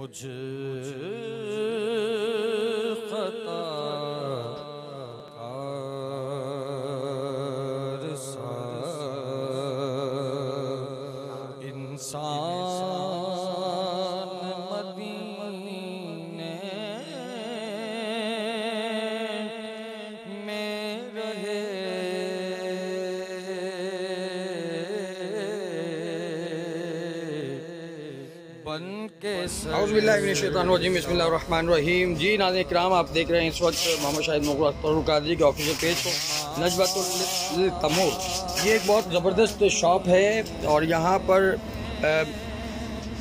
मुझे खता कार सा इंसान मदीने में रहे बन के बिस्मिल्लाहिर्रहमानिर्रहीम। जी नाज़रीन किराम, आप देख रहे हैं इस वक्त मोहम्मद शाहिद मकबूल अख्तर कादरी के ऑफिशियल पेज को नजबतुल तमूर। ये एक बहुत ज़बरदस्त शॉप है और यहाँ पर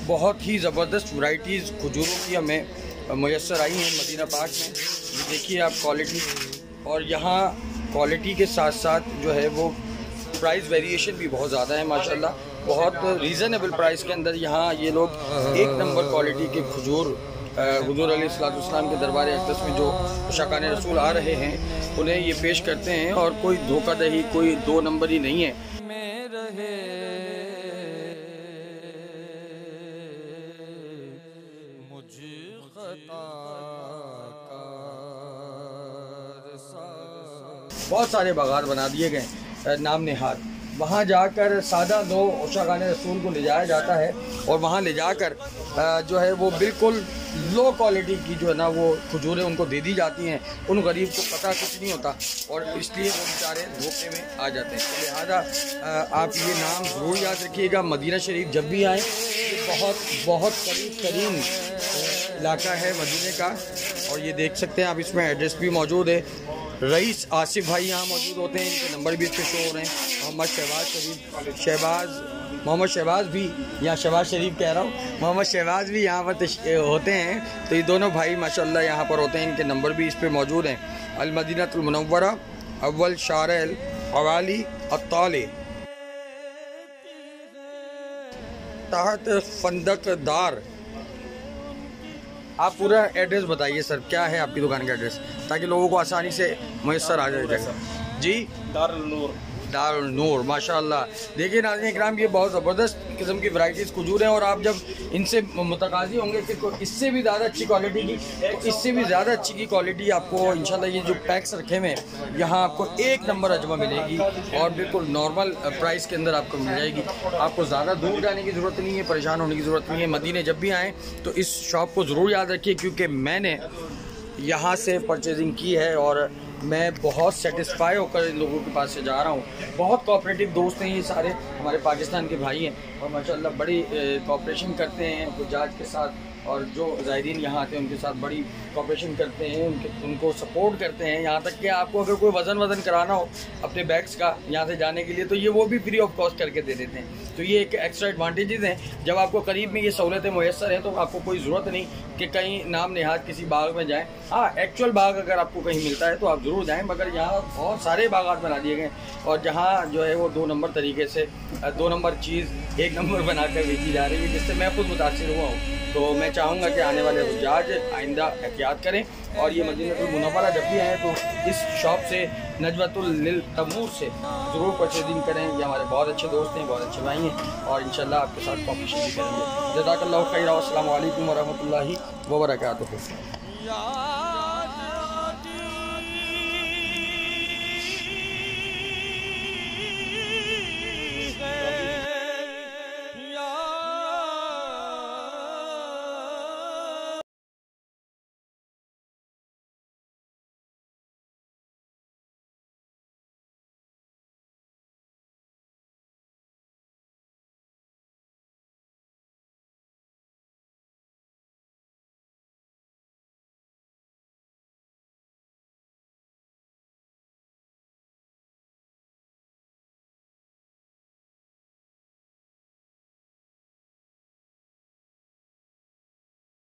बहुत ही ज़बरदस्त वैरायटीज़ खजूरों की हमें मुयस्सर आई हैं मदीना पाक में। ये देखिए आप क्वालिटी, और यहाँ क्वालिटी के साथ साथ जो है वो प्राइस वेरिएशन भी बहुत ज़्यादा है माशाल्लाह। बहुत रीज़नेबल प्राइस के अंदर यहाँ ये लोग एक नंबर क्वालिटी के खजूर हुज़ूर अलैहिस्सलाम के दरबार अक़दस में जो शाकान रसूल आ रहे हैं उन्हें ये पेश करते हैं, और कोई धोखाधड़ी, कोई दो नंबर ही नहीं है। बहुत सारे बागात बना दिए गए नाम नेहाद। वहाँ जाकर सादा दो शाकान रसूल को ले जाया जाता है और वहाँ ले जाकर जो है वो बिल्कुल लो क्वालिटी की जो है ना वो खजूरें उनको दे दी जाती हैं। उन गरीब को पता कुछ नहीं होता और इसलिए वो बेचारे धोखे में आ जाते हैं। तो लिहाजा आप ये नाम ज़रूर याद रखिएगा। मदीना शरीफ जब भी आएँ, बहुत बहुत करीब तरीन इलाका है मदीने का। और ये देख सकते हैं आप, इसमें एड्रेस भी मौजूद है। रईस आसिफ भाई यहाँ मौजूद होते हैं, इनके नंबर भी इसके शो हो रहे हैं। मोहम्मद शहबाज भी यहाँ, शहबाज शरीफ कह रहा हूँ, मोहम्मद शहबाज भी यहाँ पर होते हैं। तो ये दोनों भाई माशाल्लाह यहाँ पर होते हैं, इनके नंबर भी इस पर मौजूद हैं। अल मदीनतुल मुनव्वरा अव्वल शारल अवाली अत्ताले तहत फंदकदार। आप पूरा एड्रेस बताइए सर, क्या है आपकी दुकान का एड्रेस, ताकि लोगों को आसानी से मुयस्सर आ जाएगा। जी, दारुल नूर माशाल्लाह। देखिए नाज़रीन किराम, ये बहुत ज़बरदस्त किस्म की वैराइटीज़ खजूर हैं और आप जब इनसे मुतकाज़ी होंगे कि इससे भी ज़्यादा अच्छी क्वालिटी की, तो इससे भी ज़्यादा अच्छी की क्वालिटी आपको इंशाल्लाह ये जो पैक्स रखे हुए हैं यहाँ आपको एक नंबर अजमा मिलेगी और बिल्कुल नॉर्मल प्राइस के अंदर आपको मिल जाएगी। आपको ज़्यादा दूर जाने की ज़रूरत नहीं है, परेशान होने की ज़रूरत नहीं है। मदीने जब भी आएँ तो इस शॉप को ज़रूर याद रखिए, क्योंकि मैंने यहाँ से परचेजिंग की है और मैं बहुत सेटिस्फाई होकर इन लोगों के पास से जा रहा हूँ। बहुत कोऑपरेटिव दोस्त हैं ये सारे, हमारे पाकिस्तान के भाई हैं और माशाल्लाह बड़ी कोऑपरेशन करते हैं हुज्जाज के साथ, और जो ज़ायरीन यहाँ आते हैं उनके साथ बड़ी कोऑपरेशन करते हैं, उनको सपोर्ट करते हैं। यहाँ तक कि आपको अगर कोई वज़न कराना हो अपने बैग्स का यहाँ से जाने के लिए, तो ये वो भी फ्री ऑफ कॉस्ट करके दे देते हैं। तो ये एक एक्स्ट्रा एडवांटेजेस हैं। जब आपको करीब में ये सहूलतें मुयस्सर हैं तो आपको कोई ज़रूरत नहीं कि कहीं नाम नेहाद किसी बाग में जाएँ। हाँ, एक्चुअल बाग अगर आपको कहीं मिलता है तो आप ज़रूर जाएँ, मगर यहाँ बहुत सारे बागात बना दिए गए और जहाँ जो है वो दो नंबर तरीके से दो नंबर चीज़ एक नंबर बनाकर बेची जा रही है, जिससे मैं खुद मुतासिर हुआ हूँ। तो मैं चाहूँगा कि आने वाले हुज्जाज आइंदा एहतियात करें और ये मदीनतुल मुनव्वरा जब भी आएँ तो इस शॉप से नजबतुल तमूर से ज़रूर परचेजिंग करें। ये हमारे बहुत अच्छे दोस्त हैं, बहुत अच्छे भाई हैं और इंशाल्लाह आपके साथ कॉपरेशन भी करेंगे। जज़ाकल्लाहु खैरा। अस्सलामु अलैकुम व रहमतुल्लाहि व बरकातुहू।